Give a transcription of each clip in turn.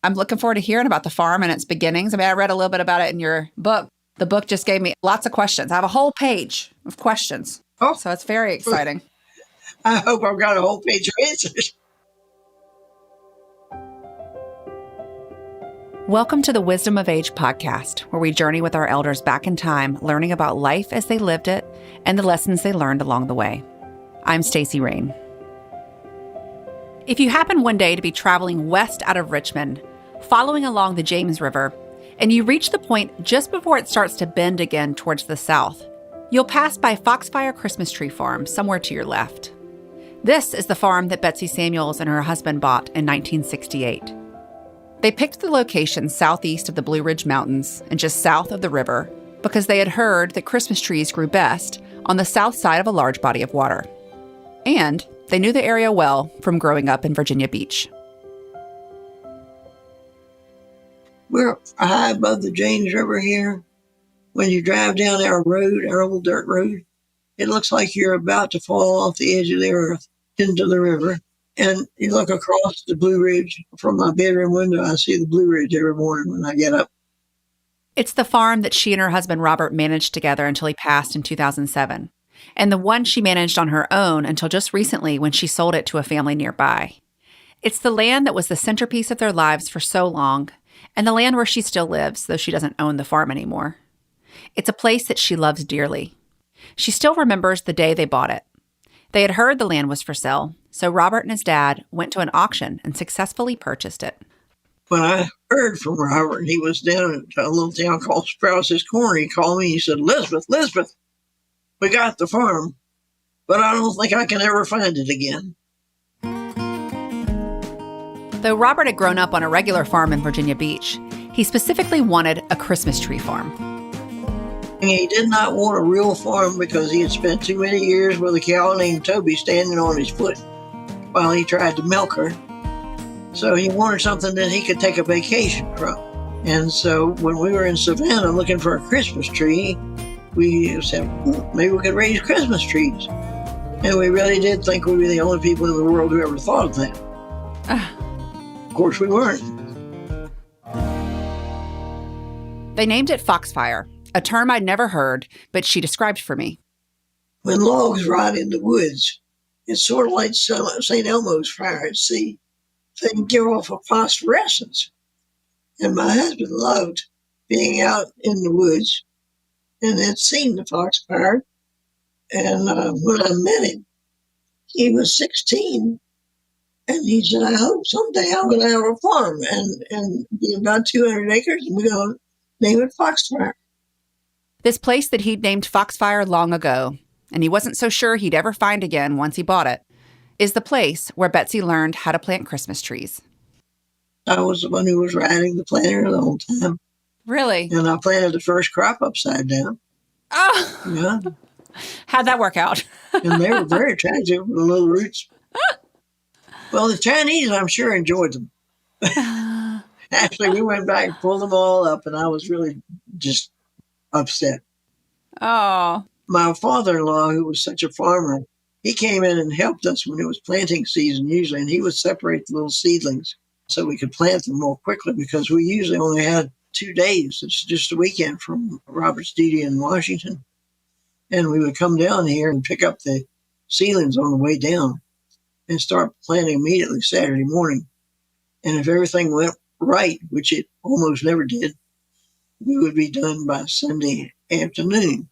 I'm looking forward to hearing about the farm and its beginnings. I mean, I read a little bit about it in your book. The book just gave me lots of questions. I have a whole page of questions. Oh, so it's very exciting. I hope I've got a whole page of answers. Welcome to the Wisdom of Age podcast, where we journey with our elders back in time, learning about life as they lived it and the lessons they learned along the way. I'm Stacey Rain. If you happen one day to be traveling west out of Richmond, following along the James River, and you reach the point just before it starts to bend again towards the south, you'll pass by Foxfire Christmas Tree Farm somewhere to your left. This is the farm that Betsy Samuels and her husband bought in 1968. They picked the location southeast of the Blue Ridge Mountains and just south of the river because they had heard that Christmas trees grew best on the south side of a large body of water. And they knew the area well from growing up in Virginia Beach. We're high above the James River here. When you drive down our road, our old dirt road, it looks like you're about to fall off the edge of the earth into the river. And you look across the Blue Ridge. From my bedroom window, I see the Blue Ridge every morning when I get up. It's the farm that she and her husband Robert managed together until he passed in 2007. And the one she managed on her own until just recently when she sold it to a family nearby. It's the land that was the centerpiece of their lives for so long, and the land where she still lives, though she doesn't own the farm anymore. It's a place that she loves dearly. She still remembers the day they bought it. They had heard the land was for sale, so Robert and his dad went to an auction and successfully purchased it. When I heard from Robert, he was down at a little town called Sprouse's Corner. He called me and he said, Elizabeth, we got the farm, but I don't think I can ever find it again. Though Robert had grown up on a regular farm in Virginia Beach, he specifically wanted a Christmas tree farm. And he did not want a real farm because he had spent too many years with a cow named Toby standing on his foot while he tried to milk her. So he wanted something that he could take a vacation from. And so when we were in Savannah looking for a Christmas tree, we said, maybe we could raise Christmas trees. And we really did think we were the only people in the world who ever thought of that. Of course, we weren't. They named it Foxfire, a term I'd never heard, but she described for me. When logs rot in the woods, it's sort of like St. Elmo's fire at sea. They give off a phosphorescence. And my husband loved being out in the woods and had seen the foxfire. And when I met him, he was 16. And he said, I hope someday I'm going to have a farm and be about 200 acres, and we're going to name it Foxfire. This place that he'd named Foxfire long ago, and he wasn't so sure he'd ever find again once he bought it, is the place where Betsy learned how to plant Christmas trees. I was the one who was riding the planter the whole time. Really? And I planted the first crop upside down. Oh! Yeah. How'd that work out? And they were very attractive with the little roots. Well, the Chinese, I'm sure, enjoyed them. Actually, we went back and pulled them all up, and I was really just upset. Oh. My father-in-law, who was such a farmer, he came in and helped us when it was planting season usually, and he would separate the little seedlings so we could plant them more quickly because we usually only had 2 days. It's just a weekend from Robert's duty in Washington. And we would come down here and pick up the seedlings on the way down and start planting immediately Saturday morning. And if everything went right, which it almost never did, we would be done by Sunday afternoon.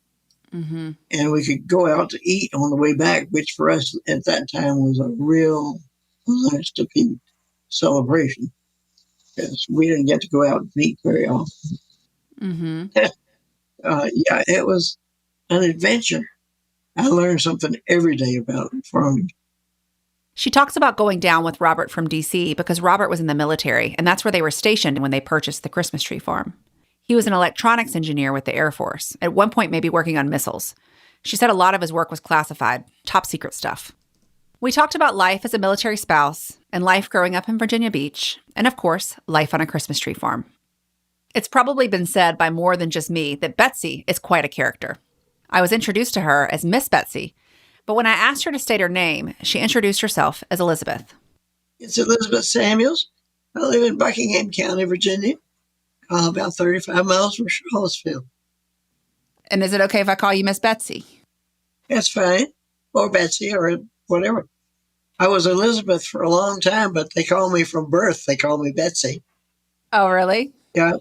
Mm-hmm. And we could go out to eat on the way back, which for us at that time was a real nice to eat celebration because we didn't get to go out and eat very often. Mm-hmm. Yeah, it was an adventure. I learned something every day about farming. She talks about going down with Robert from D.C. because Robert was in the military, and that's where they were stationed when they purchased the Christmas tree farm. He was an electronics engineer with the Air Force, at one point maybe working on missiles. She said a lot of his work was classified, top secret stuff. We talked about life as a military spouse, and life growing up in Virginia Beach, and of course, life on a Christmas tree farm. It's probably been said by more than just me that Betsy is quite a character. I was introduced to her as Miss Betsy, but when I asked her to state her name, she introduced herself as Elizabeth. It's Elizabeth Samuels, I live in Buckingham County, Virginia, about 35 miles from Charlottesville. And is it okay if I call you Miss Betsy? That's fine. Or Betsy or whatever. I was Elizabeth for a long time, but they call me from birth. They call me Betsy. Oh, really? Yeah.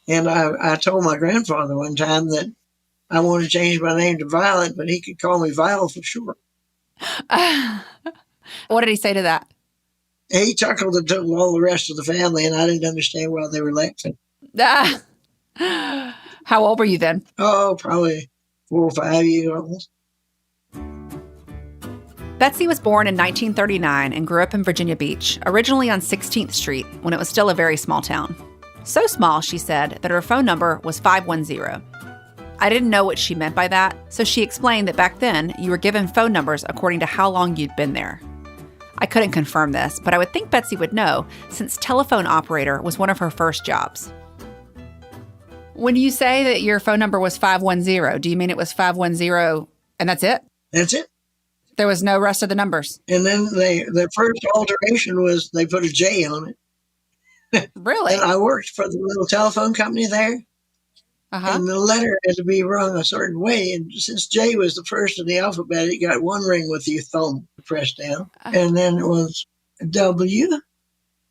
And I told my grandfather one time that I wanted to change my name to Violet, but he could call me Violet for short. What did he say to that? He chuckled and told all the rest of the family, and I didn't understand why they were laughing. How old were you then? Oh, probably 4 or 5 years old. Betsy was born in 1939 and grew up in Virginia Beach, originally on 16th Street, when it was still a very small town. So small, she said, that her phone number was 510. I didn't know what she meant by that, so she explained that back then you were given phone numbers according to how long you'd been there. I couldn't confirm this, but I would think Betsy would know, since telephone operator was one of her first jobs. When you say that your phone number was 510, do you mean it was 510 and that's it? That's it. There was no rest of the numbers? And then the first alteration was they put a J on it. Really? And I worked for the little telephone company there. Uh-huh. And the letter had to be rung a certain way. And since J was the first in the alphabet, it got one ring with your thumb pressed down. And then it was W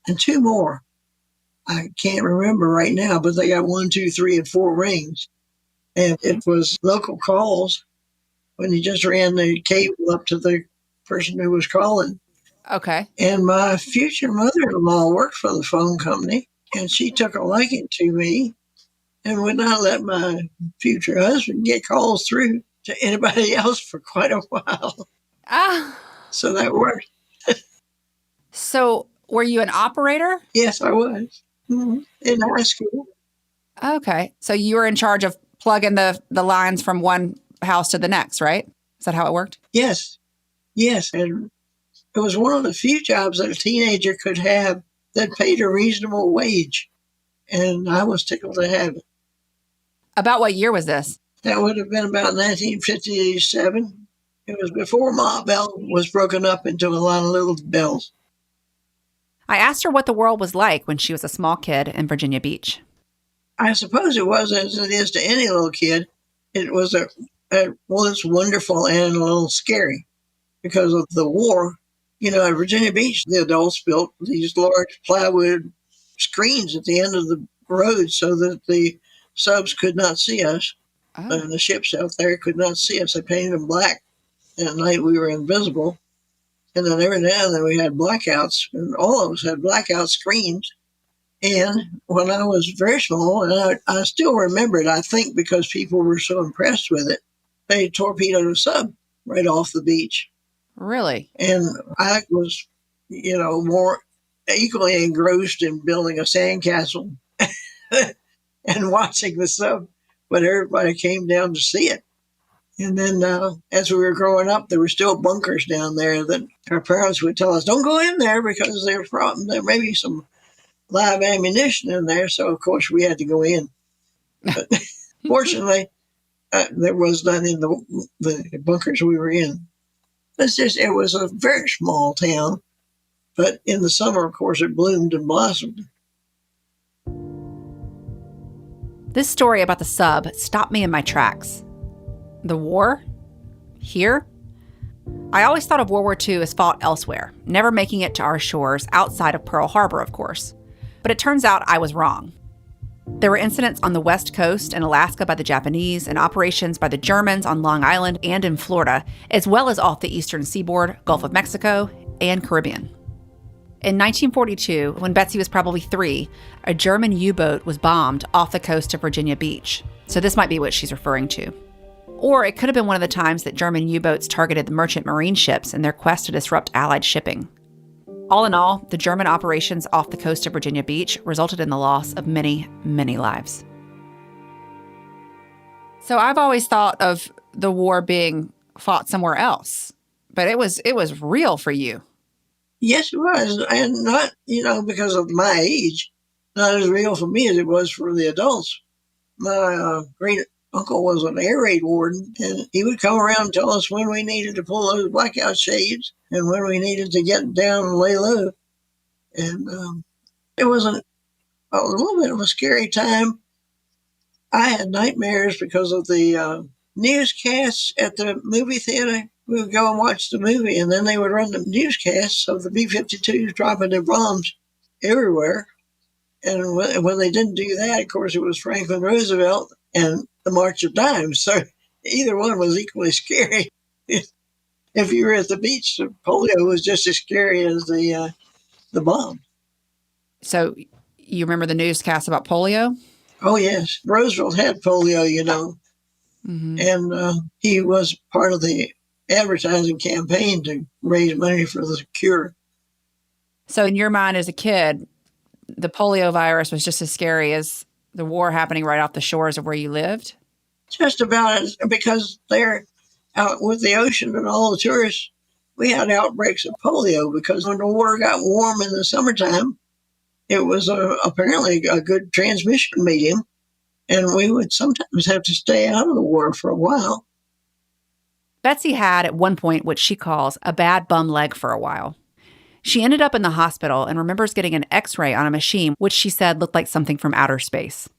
and two more. I can't remember right now, but they got 1, 2, 3, and 4 rings. And it was local calls when you just ran the cable up to the person who was calling. Okay. And my future mother-in-law worked for the phone company, and she took a liking to me and would not let my future husband get calls through to anybody else for quite a while. So that worked. So were you an operator? Yes, I was. Mm-hmm. In high school. Okay. So you were in charge of plugging the lines from one house to the next, right? Is that how it worked? Yes. Yes. And it was one of the few jobs that a teenager could have that paid a reasonable wage. And I was tickled to have it. About what year was this? That would have been about 1957. It was before Ma Bell was broken up into a lot of little bells. I asked her what the world was like when she was a small kid in Virginia Beach. I suppose it was as it is to any little kid. It was was wonderful and a little scary because of the war. You know, at Virginia Beach, the adults built these large plywood screens at the end of the road so that the subs could not see us. Oh. And the ships out there could not see us. They painted them black. And at night we were invisible. And then every now and then we had blackouts, and all of us had blackout screens. And when I was very small, and I still remember it, I think because people were so impressed with it, they torpedoed a sub right off the beach. Really? And I was, more equally engrossed in building a sandcastle and watching the sub, but everybody came down to see it. And then as we were growing up, there were still bunkers down there that our parents would tell us, don't go in there because there may be some live ammunition in there. So, of course, we had to go in. But fortunately, there was none in the bunkers we were in. It was a very small town. But in the summer, of course, it bloomed and blossomed. This story about the sub stopped me in my tracks. The war? Here? I always thought of World War II as fought elsewhere, never making it to our shores outside of Pearl Harbor, of course. But it turns out I was wrong. There were incidents on the West Coast and Alaska by the Japanese and operations by the Germans on Long Island and in Florida, as well as off the eastern seaboard, Gulf of Mexico, and Caribbean. In 1942, when Betsy was probably 3, a German U-boat was bombed off the coast of Virginia Beach. So this might be what she's referring to. Or it could have been one of the times that German U-boats targeted the merchant marine ships in their quest to disrupt Allied shipping. All in all, the German operations off the coast of Virginia Beach resulted in the loss of many, many lives. So I've always thought of the war being fought somewhere else, but it was real for you. Yes, it was. And not, because of my age, not as real for me as it was for the adults. My great uncle was an air raid warden, and he would come around and tell us when we needed to pull those blackout shades and when we needed to get down and lay low. And It was a little bit of a scary time. I had nightmares because of the newscasts at the movie theater. We would go and watch the movie, and then they would run the newscasts of the B-52s dropping their bombs everywhere. And when they didn't do that, of course, it was Franklin Roosevelt and the March of Dimes. So either one was equally scary. If you were at the beach, the polio was just as scary as the bomb. So you remember the newscast about polio? Oh, yes. Roosevelt had polio, Mm-hmm. and he was part of the advertising campaign to raise money for the cure. So in your mind as a kid, the polio virus was just as scary as the war happening right off the shores of where you lived? Just about as, because they're out with the ocean and all the tourists, we had outbreaks of polio because when the water got warm in the summertime, it was apparently a good transmission medium, and we would sometimes have to stay out of the water for a while. Betsy had at one point what she calls a bad bum leg for a while. She ended up in the hospital and remembers getting an x-ray on a machine, which she said looked like something from outer space.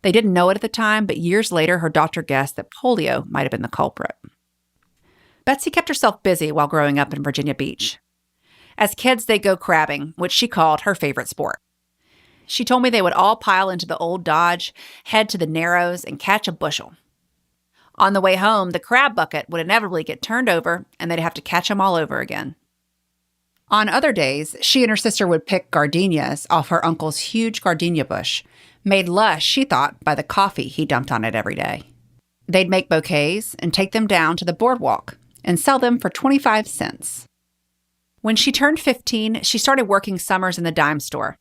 They didn't know it at the time, but years later, her doctor guessed that polio might have been the culprit. Betsy kept herself busy while growing up in Virginia Beach. As kids, they'd go crabbing, which she called her favorite sport. She told me they would all pile into the old Dodge, head to the Narrows, and catch a bushel. On the way home, the crab bucket would inevitably get turned over, and they'd have to catch them all over again. On other days, she and her sister would pick gardenias off her uncle's huge gardenia bush, made lush, she thought, by the coffee he dumped on it every day. They'd make bouquets and take them down to the boardwalk and sell them for 25 cents. When she turned 15, she started working summers in the dime store.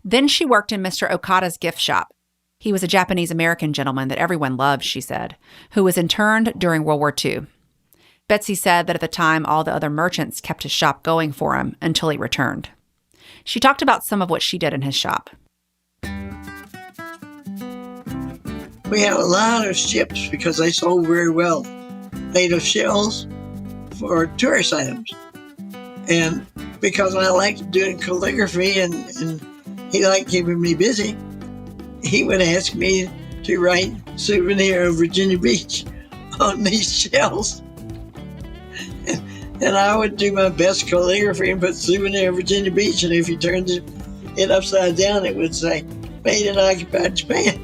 Then she worked in Mr. Okada's gift shop. He was a Japanese-American gentleman that everyone loved, she said, who was interned during World War II. Betsy said that at the time, all the other merchants kept his shop going for him until he returned. She talked about some of what she did in his shop. We had a lot of ships because they sold very well, made of shells for tourist items. And because I liked doing calligraphy and he liked keeping me busy, he would ask me to write "Souvenir of Virginia Beach" on these shells. And I would do my best calligraphy and put "Souvenir of Virginia Beach," and if you turned it upside down, it would say "Made in Occupied Japan."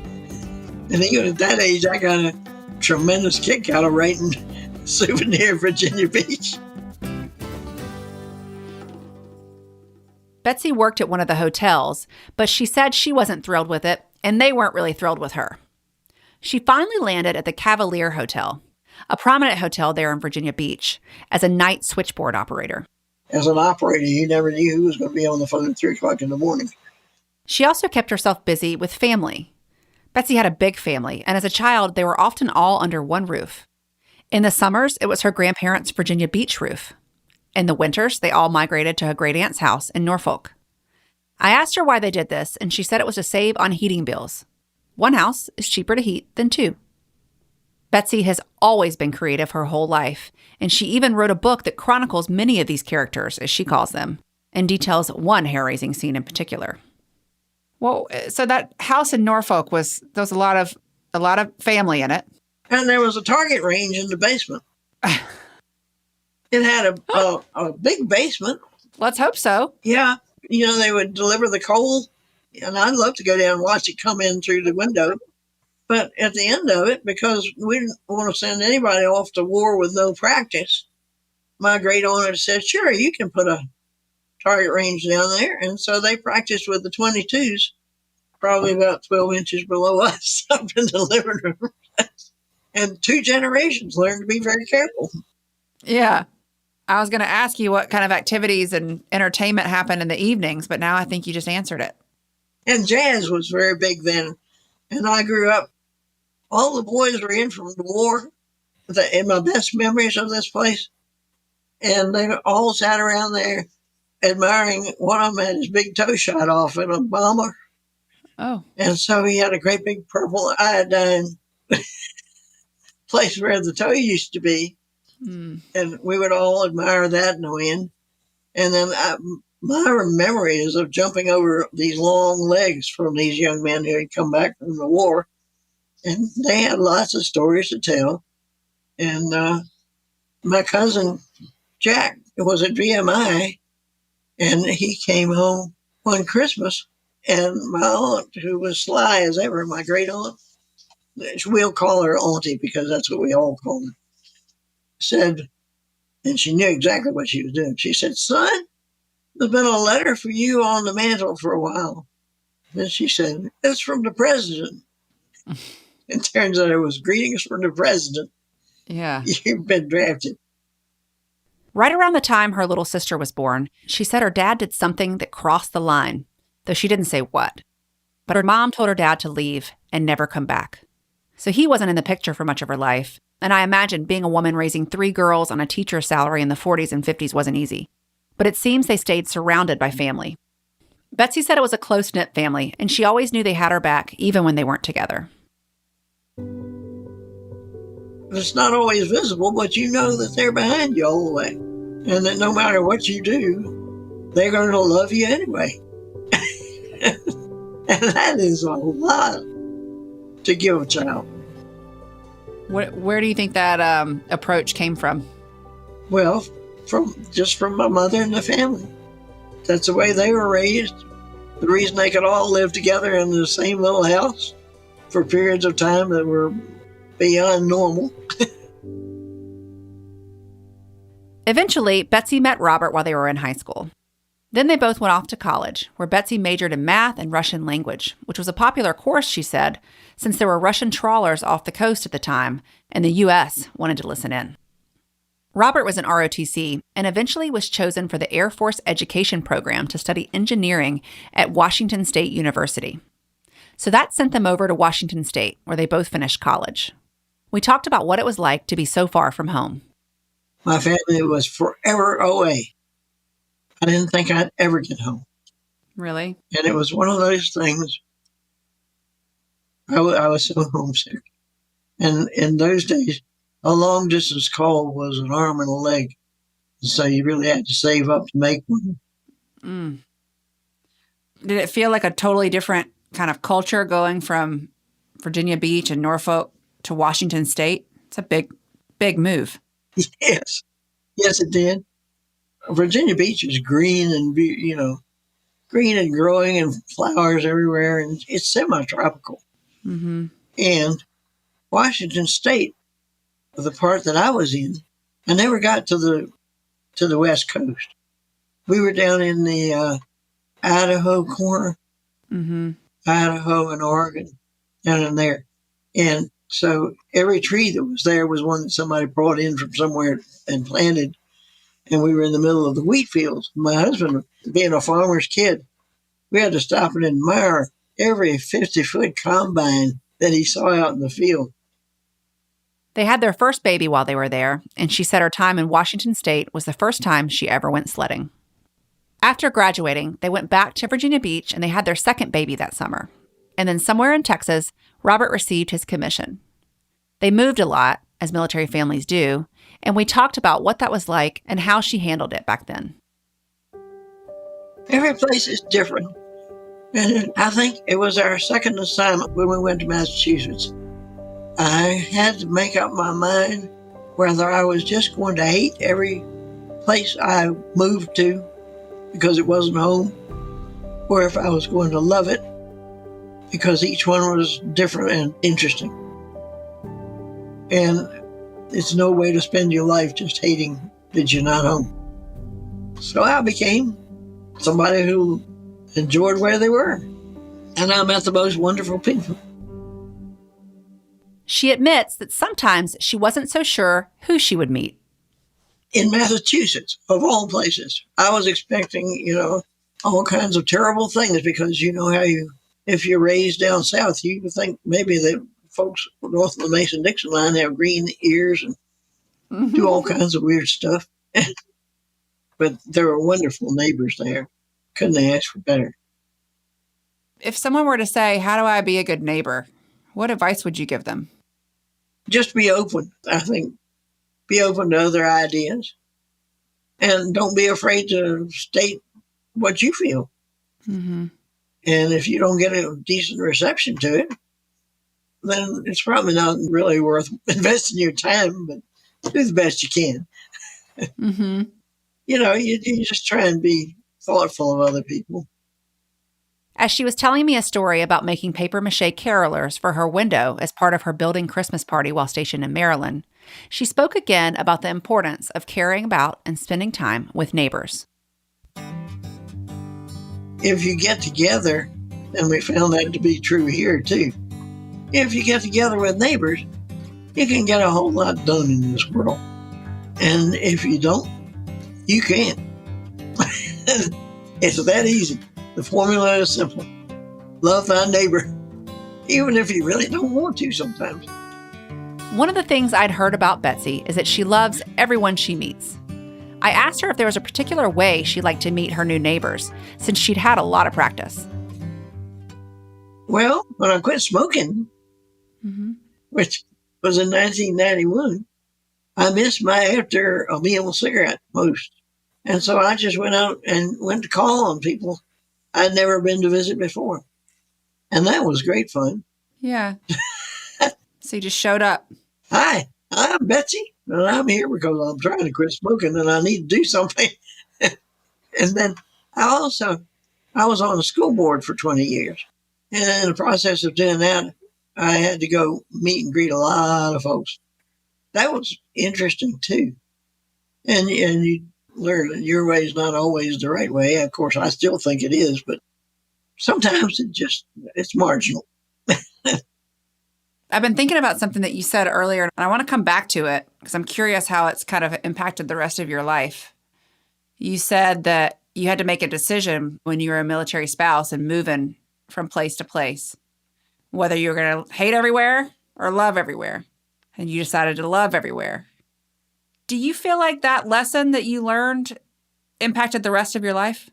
And even at that age, I got a tremendous kick out of writing "Souvenir of Virginia Beach." Betsy worked at one of the hotels, but she said she wasn't thrilled with it, and they weren't really thrilled with her. She finally landed at the Cavalier Hotel, a prominent hotel there in Virginia Beach, as a night switchboard operator. As an operator, you never knew who was going to be on the phone at 3 o'clock in the morning. She also kept herself busy with family. Betsy had a big family, and as a child, they were often all under one roof. In the summers, it was her grandparents' Virginia Beach roof. In the winters, they all migrated to her great-aunt's house in Norfolk. I asked her why they did this, and she said it was to save on heating bills. One house is cheaper to heat than two. Betsy has always been creative her whole life, and she even wrote a book that chronicles many of these characters, as she calls them, and details one hair-raising scene in particular. Well, so that house in Norfolk there was a lot of family in it. And there was a target range in the basement. It had a big basement. Let's hope so. Yeah. They would deliver the coal, and I'd love to go down and watch it come in through the window. But at the end of it, because we didn't want to send anybody off to war with no practice, my great aunt said, sure, you can put a target range down there. And so they practiced with the 22s, probably about 12 inches below us up in the living room. And 2 generations learned to be very careful. Yeah. I was going to ask you what kind of activities and entertainment happened in the evenings, but now I think you just answered it. And jazz was very big then. And I grew up, all the boys were in from the war, and my best memories of this place. And they all sat around there admiring. One of them had his big toe shot off in a bomber. Oh. And so he had a great big purple iodine place where the toe used to be. And we would all admire that in the wind. And then my memory is of jumping over these long legs from these young men who had come back from the war. And they had lots of stories to tell. And my cousin Jack was at WWII, and he came home one Christmas. And my aunt, who was sly as ever, my great aunt, we'll call her Auntie because that's what we all call her, said, and she knew exactly what she was doing. She said, "Son, there's been a letter for you on the mantle for a while." And she said, "It's from the president." It turns out it was greetings from the president. Yeah. You've been drafted. Right around the time her little sister was born, she said her dad did something that crossed the line, though she didn't say what. But her mom told her dad to leave and never come back. So he wasn't in the picture for much of her life, and I imagine being a woman raising 3 girls on a teacher's salary in the 40s and 50s wasn't easy. But it seems they stayed surrounded by family. Betsy said it was a close-knit family, and she always knew they had her back, even when they weren't together. It's not always visible, but you know that they're behind you all the way. And that no matter what you do, they're going to love you anyway. And that is a lot to give a child. Where do you think that approach came from? Well, from my mother and the family. That's the way they were raised. The reason they could all live together in the same little house for periods of time that were beyond normal. Eventually, Betsy met Robert while they were in high school. Then they both went off to college, where Betsy majored in math and Russian language, which was a popular course, she said, since there were Russian trawlers off the coast at the time, and the U.S. wanted to listen in. Robert was in ROTC and eventually was chosen for the Air Force Education Program to study engineering at Washington State University. So that sent them over to Washington State, where they both finished college. We talked about what it was like to be so far from home. My family was forever away. I didn't think I'd ever get home. Really? And it was one of those things. I was so homesick. And in those days, a long distance call was an arm and a leg. And so you really had to save up to make one. Mm. Did it feel like a totally different kind of culture going from Virginia Beach and Norfolk to Washington State? It's a big, big move. Yes. Yes, it did. Virginia Beach is green and, green and growing and flowers everywhere. And it's semi-tropical. Mm-hmm. And Washington State, the part that I was in, I never got to the West Coast. We were down in the Idaho corner, Idaho and Oregon, down in there. And so every tree that was there was one that somebody brought in from somewhere and planted. And we were in the middle of the wheat fields. My husband, being a farmer's kid, we had to stop and admire every 50-foot combine that he saw out in the field. They had their first baby while they were there, and she said her time in Washington State was the first time she ever went sledding. After graduating, they went back to Virginia Beach, and they had their second baby that summer. And then somewhere in Texas, Robert received his commission. They moved a lot, as military families do, and we talked about what that was like and how she handled it back then. Every place is different. And I think it was our second assignment when we went to Massachusetts. I had to make up my mind whether I was just going to hate every place I moved to because it wasn't home, or if I was going to love it because each one was different and interesting. And it's no way to spend your life just hating that you're not home. So I became somebody who enjoyed where they were. And I met the most wonderful people. She admits that sometimes she wasn't so sure who she would meet. In Massachusetts, of all places, I was expecting, all kinds of terrible things because you know how if you're raised down south, you think maybe the folks north of the Mason-Dixon line have green ears and do all kinds of weird stuff. But there were wonderful neighbors there. Couldn't ask for better. If someone were to say, how do I be a good neighbor? What advice would you give them? Just be open, I think. Be open to other ideas. And don't be afraid to state what you feel. Mm-hmm. And if you don't get a decent reception to it, then it's probably not really worth investing your time, but do the best you can. Mm-hmm. You just try and be thoughtful of other people. As she was telling me a story about making papier-mâché carolers for her window as part of her building Christmas party while stationed in Maryland, she spoke again about the importance of caring about and spending time with neighbors. If you get together, and we found that to be true here too, if you get together with neighbors, you can get a whole lot done in this world. And if you don't, you can't. It's that easy. The formula is simple. Love thy neighbor, even if you really don't want to sometimes. One of the things I'd heard about Betsy is that she loves everyone she meets. I asked her if there was a particular way she liked to meet her new neighbors, since she'd had a lot of practice. Well, when I quit smoking, which was in 1991, I missed my after a meal cigarette most. And so I just went out and went to call on people I'd never been to visit before. And that was great fun. Yeah. So you just showed up. Hi, I'm Betsy, and I'm here because I'm trying to quit smoking and I need to do something. And then I was on the school board for 20 years. And in the process of doing that, I had to go meet and greet a lot of folks. That was interesting too. And you learn that your way is not always the right way. Of course, I still think it is, but sometimes it's marginal. I've been thinking about something that you said earlier, and I want to come back to it because I'm curious how it's kind of impacted the rest of your life. You said that you had to make a decision when you were a military spouse and moving from place to place, whether you were going to hate everywhere or love everywhere. And you decided to love everywhere. Do you feel like that lesson that you learned impacted the rest of your life?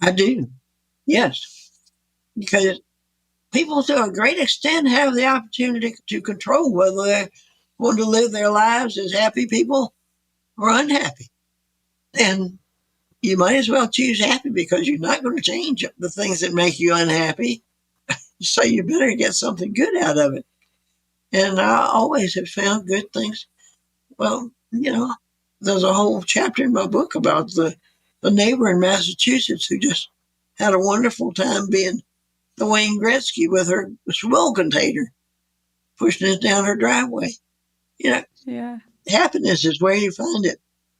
I do. Yes. Because people to a great extent have the opportunity to control whether they want to live their lives as happy people or unhappy. And you might as well choose happy because you're not going to change the things that make you unhappy. So you better get something good out of it. And I always have found good things. Well, there's a whole chapter in my book about the neighbor in Massachusetts who just had a wonderful time being the Wayne Gretzky with her swill container, pushing it down her driveway. Yeah. Happiness is where you find it.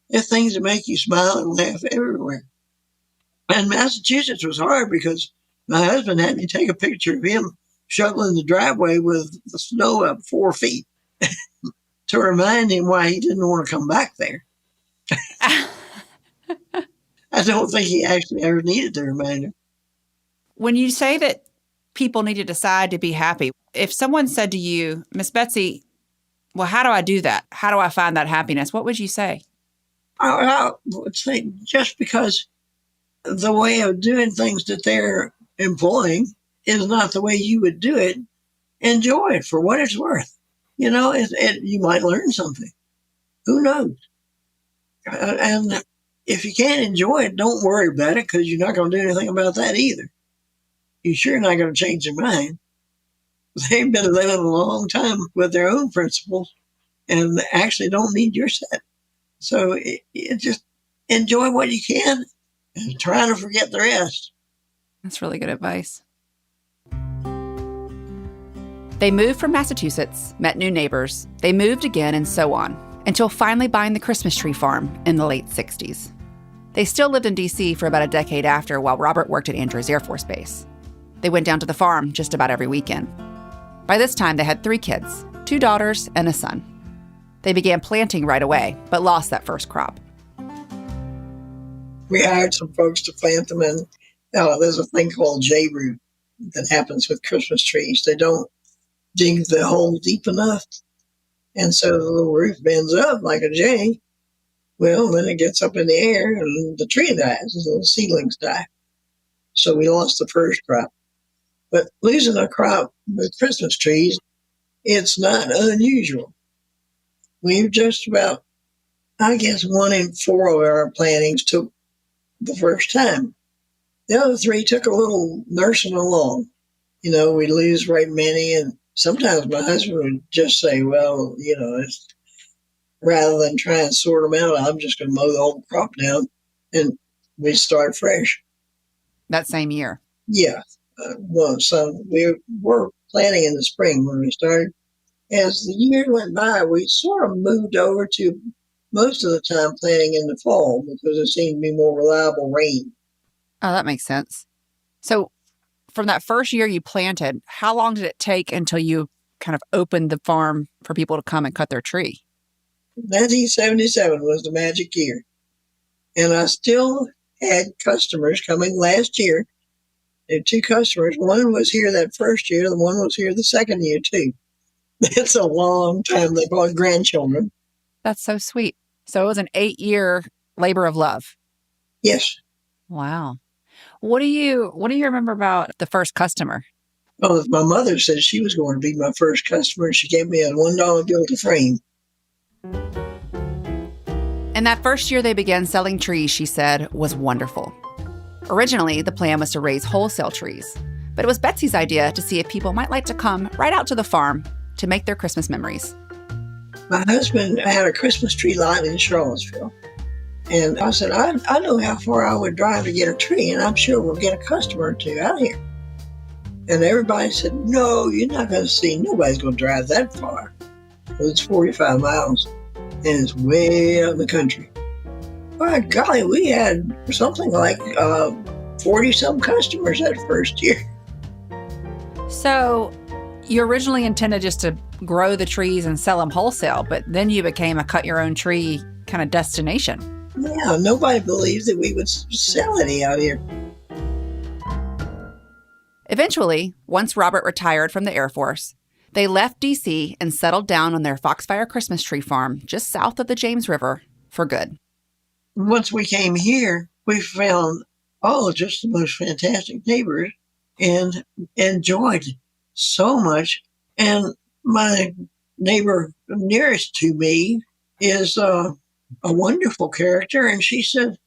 There's things that make you smile and laugh everywhere. And Massachusetts was hard because my husband had me take a picture of him shoveling the driveway with the snow up 4 feet to remind him why he didn't want to come back there. I don't think he actually ever needed the reminder. When you say that people need to decide to be happy, if someone said to you, Miss Betsy, well, how do I do that? How do I find that happiness? What would you say? I would say just because the way of doing things that they're employing is not the way you would do it, enjoy it for what it's worth. You might learn something. Who knows? And if you can't enjoy it, don't worry about it because you're not going to do anything about that either. You're sure not going to change their mind. They've been living a long time with their own principles and actually don't need your set. So it just enjoy what you can and try to forget the rest. That's really good advice. They moved from Massachusetts, met new neighbors. They moved again and so on, until finally buying the Christmas Tree Farm in the late 60s. They still lived in D.C. for about a decade after while Robert worked at Andrews Air Force Base. They went down to the farm just about every weekend. By this time, they had 3 kids, 2 daughters and a son. They began planting right away, but lost that first crop. We hired some folks to plant them, and there's a thing called J-root that happens with Christmas trees. They don't dig the hole deep enough, and so the little root bends up like a J. Well, then it gets up in the air, and the tree dies, the little seedlings die. So we lost the first crop. But losing a crop with Christmas trees, it's not unusual. We've just about, I guess, 1 in 4 of our plantings took the first time. The other three took a little nursing along. We'd lose right many, and sometimes my husband would just say, well, it's, rather than try and sort them out, I'm just going to mow the whole crop down, and we start fresh. That same year? Yeah. Well, so we were planting in the spring when we started. As the years went by, we sort of moved over to most of the time planting in the fall because it seemed to be more reliable rain. Oh, that makes sense. So from that first year you planted, how long did it take until you kind of opened the farm for people to come and cut their tree? 1977 was the magic year. And I still had customers coming last year. There were two customers. One was here that first year. The one was here the second year, too. It's a long time. They brought grandchildren. That's so sweet. So it was an 8-year labor of love. Yes. Wow. What do you remember about the first customer? Well, my mother said she was going to be my first customer. She gave me a $1 bill to frame. And that first year they began selling trees, she said, was wonderful. Originally, the plan was to raise wholesale trees, but it was Betsy's idea to see if people might like to come right out to the farm to make their Christmas memories. My husband had a Christmas tree lot in Charlottesville. And I said, I know how far I would drive to get a tree, and I'm sure we'll get a customer or two out here. And everybody said, no, you're not going to see. Nobody's going to drive that far. It's 45 miles, and it's way out in the country. By golly, we had something like 40-some customers that first year. So you originally intended just to grow the trees and sell them wholesale, but then you became a cut-your-own-tree kind of destination. Yeah, nobody believed that we would sell any out here. Eventually, once Robert retired from the Air Force, they left D.C. and settled down on their Foxfire Christmas Tree Farm just south of the James River for good. Once we came here, we found just the most fantastic neighbors and enjoyed so much. And my neighbor nearest to me is a wonderful character. And she said,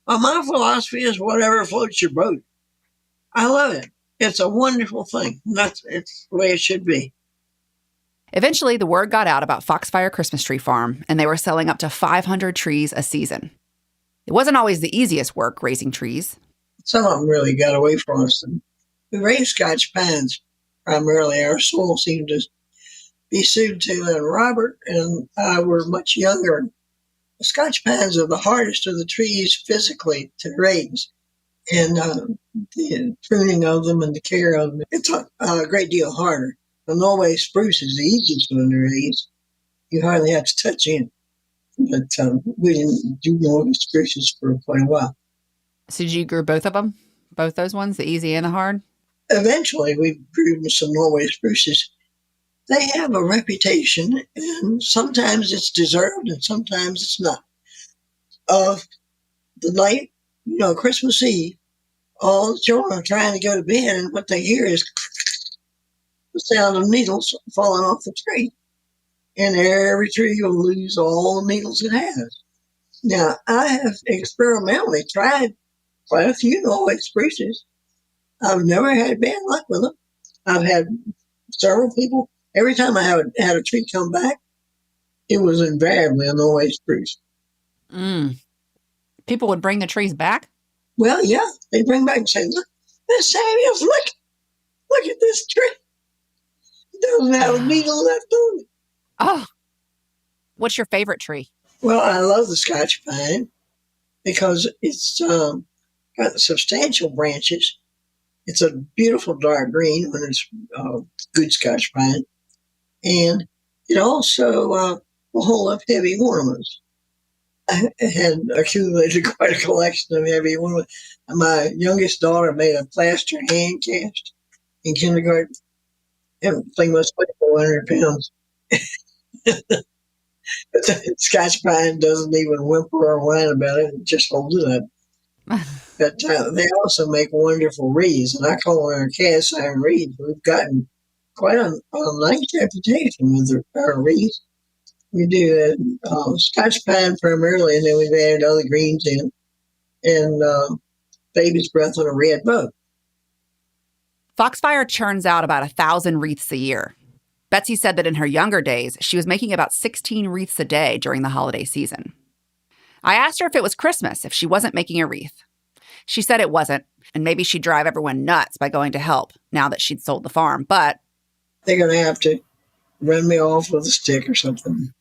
my philosophy is whatever floats your boat. I love it. It's a wonderful thing. It's the way it should be. Eventually, the word got out about Foxfire Christmas Tree Farm, and they were selling up to 500 trees a season. It wasn't always the easiest work raising trees. Some of them really got away from us. We raised Scotch pines primarily. Our soil seemed to be suited to, and Robert and I were much younger. The Scotch pines are the hardest of the trees physically to raise, and the pruning of them and the care of them, it's a great deal harder. The Norway spruce is the easiest one to raise. You hardly have to touch it. But we didn't do Norway spruces for quite a while. So did you grow both of them? Both those ones, the easy and the hard? Eventually, we grew some Norway spruces. They have a reputation, and sometimes it's deserved, and sometimes it's not. The night, Christmas Eve, all the children are trying to go to bed, and what they hear is the sound of needles falling off the tree. And every tree will lose all the needles it has. Now, I have experimentally tried quite a few Norway spruces. I've never had bad luck with them. I've had several people. Every time I had a tree come back, it was invariably a Norway spruce. People would bring the trees back? Well, yeah. They bring back and say, look, Miss Samuels, look at this tree. It doesn't have a needle left on it. Oh, what's your favorite tree? Well, I love the Scotch pine because it's got substantial branches. It's a beautiful dark green when it's good Scotch pine. And it also will hold up heavy ornaments. I had accumulated quite a collection of heavy ornaments. My youngest daughter made a plaster hand cast in kindergarten. That thing must weigh 400 pounds. But the Scotch pine doesn't even whimper or whine about it. It just holds it up. But they also make wonderful wreaths, and I call them our cast iron wreaths. We've gotten quite a nice reputation with our wreaths. We do Scotch pine primarily, and then we've added other greens in. And baby's breath on a red bow. Foxfire churns out about 1,000 wreaths a year. Betsy said that in her younger days, she was making about 16 wreaths a day during the holiday season. I asked her if it was Christmas if she wasn't making a wreath. She said it wasn't, and maybe she'd drive everyone nuts by going to help now that she'd sold the farm, but they're going to have to run me off with a stick or something.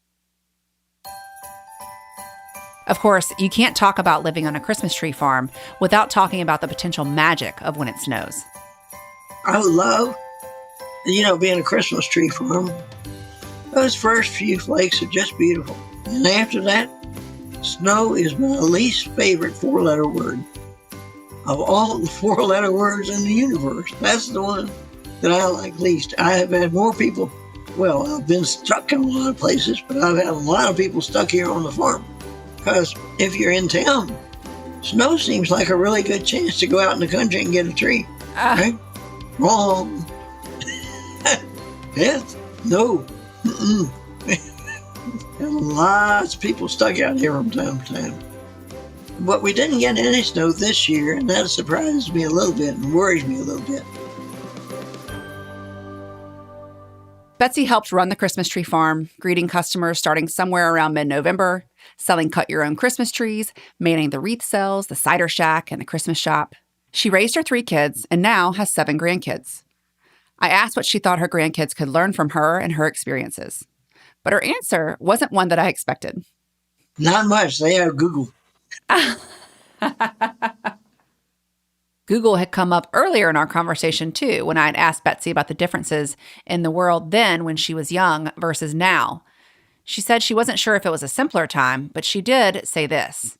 Of course, you can't talk about living on a Christmas tree farm without talking about the potential magic of when it snows. I love, being a Christmas tree farm. Those first few flakes are just beautiful. And after that, snow is my least favorite four-letter word. Of all the four-letter words in the universe, that's the one that I like least. I have had more people, I've been stuck in a lot of places, but I've had a lot of people stuck here on the farm. Because if you're in town, snow seems like a really good chance to go out in the country and get a tree. Right? Wrong. Yes. No. There's lots of people stuck out here from time to time. But we didn't get any snow this year, and that surprises me a little bit and worries me a little bit. Betsy helped run the Christmas tree farm, greeting customers starting somewhere around mid-November, selling cut-your-own Christmas trees, manning the wreath sales, the cider shack, and the Christmas shop. She raised her 3 kids and now has 7 grandkids. I asked what she thought her grandkids could learn from her and her experiences. But her answer wasn't one that I expected. Not much. They have Google. Google had come up earlier in our conversation, too, when I had asked Betsy about the differences in the world then when she was young versus now. She said she wasn't sure if it was a simpler time, but she did say this.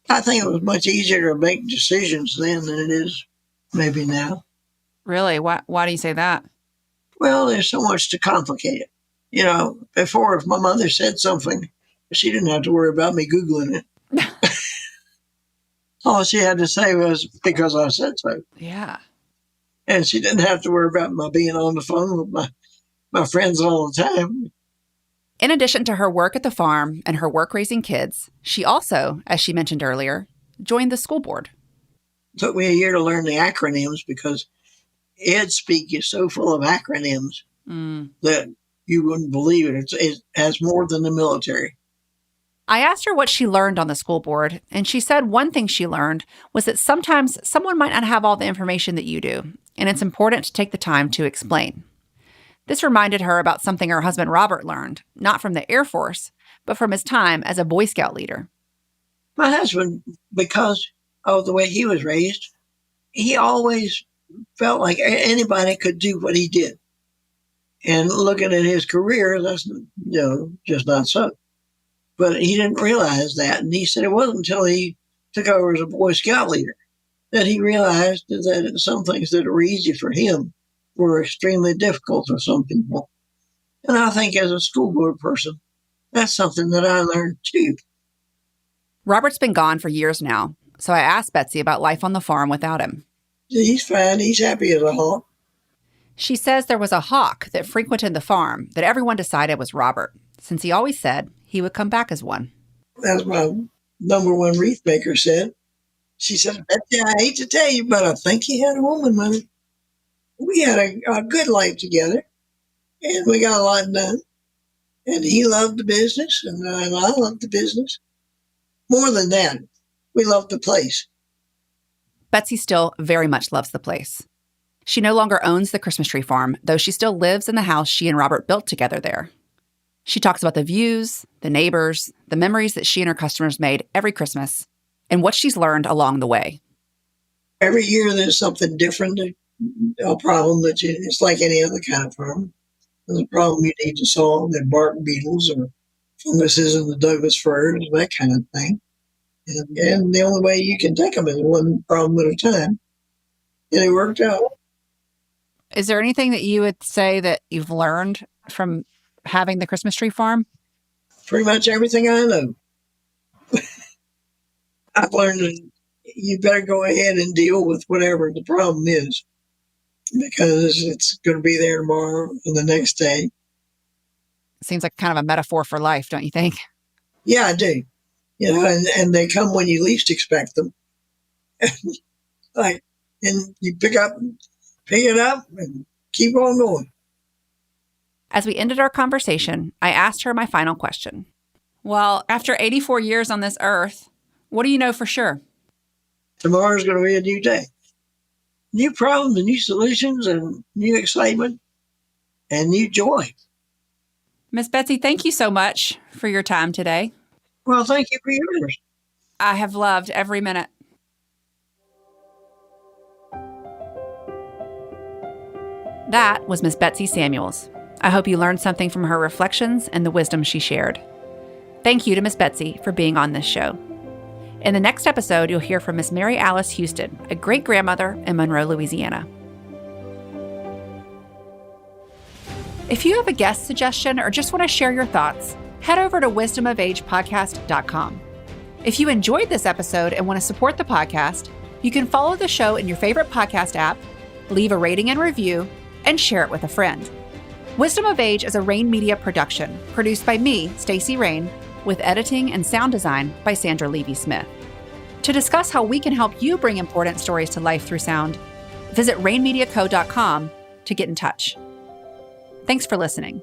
I think it was much easier to make decisions then than it is maybe now. Really? Why do you say that? Well, there's so much to complicate it. Before, if my mother said something, she didn't have to worry about me Googling it. All she had to say was, because I said so. Yeah. And she didn't have to worry about my being on the phone with my friends all the time. In addition to her work at the farm and her work raising kids, she also, as she mentioned earlier, joined the school board. It took me a year to learn the acronyms because Ed Speak is so full of acronyms that you wouldn't believe it. It has more than the military. I asked her what she learned on the school board, and she said one thing she learned was that sometimes someone might not have all the information that you do, and it's important to take the time to explain. This reminded her about something her husband Robert learned, not from the Air Force, but from his time as a Boy Scout leader. My husband, because of the way he was raised, he always felt like anybody could do what he did. And looking at his career, that's, just not so. But he didn't realize that. And he said it wasn't until he took over as a Boy Scout leader that he realized that some things that were easy for him were extremely difficult for some people. And I think as a school board person, that's something that I learned too. Robert's been gone for years now, so I asked Betsy about life on the farm without him. He's fine. He's happy as a hawk. She says there was a hawk that frequented the farm that everyone decided was Robert, since he always said he would come back as one. As my number one wreath maker said. She said, Betsy, I hate to tell you, but I think he had a woman with him. We had a good life together, and we got a lot done. And he loved the business, and I loved the business. More than that, we loved the place. Betsy still very much loves the place. She no longer owns the Christmas tree farm, though she still lives in the house she and Robert built together there. She talks about the views, the neighbors, the memories that she and her customers made every Christmas, and what she's learned along the way. Every year there's something different, a problem it's like any other kind of farm. There's a problem you need to solve, the bark beetles or funguses in the Douglas firs, that kind of thing. And the only way you can take them is one problem at a time. And it worked out. Is there anything that you would say that you've learned from having the Christmas tree farm? Pretty much everything I know. I've learned that you better go ahead and deal with whatever the problem is, because it's going to be there tomorrow and the next day. Seems like kind of a metaphor for life, don't you think? Yeah, I do. And they come when you least expect them. Right. And you pick it up and keep on going. As we ended our conversation, I asked her my final question. Well, after 84 years on this earth, what do you know for sure? Tomorrow's going to be a new day. New problems and new solutions and new excitement and new joy. Miss Betsy, thank you so much for your time today. Well, thank you for yours. I have loved every minute. That was Miss Betsy Samuels. I hope you learned something from her reflections and the wisdom she shared. Thank you to Miss Betsy for being on this show. In the next episode, you'll hear from Miss Mary Alice Houston, a great-grandmother in Monroe, Louisiana. If you have a guest suggestion or just want to share your thoughts, head over to wisdomofagepodcast.com. If you enjoyed this episode and want to support the podcast, you can follow the show in your favorite podcast app, leave a rating and review, and share it with a friend. Wisdom of Age is a Rain Media production, produced by me, Stacey Rain, with editing and sound design by Sandra Levy-Smith. To discuss how we can help you bring important stories to life through sound, visit rainmediaco.com to get in touch. Thanks for listening.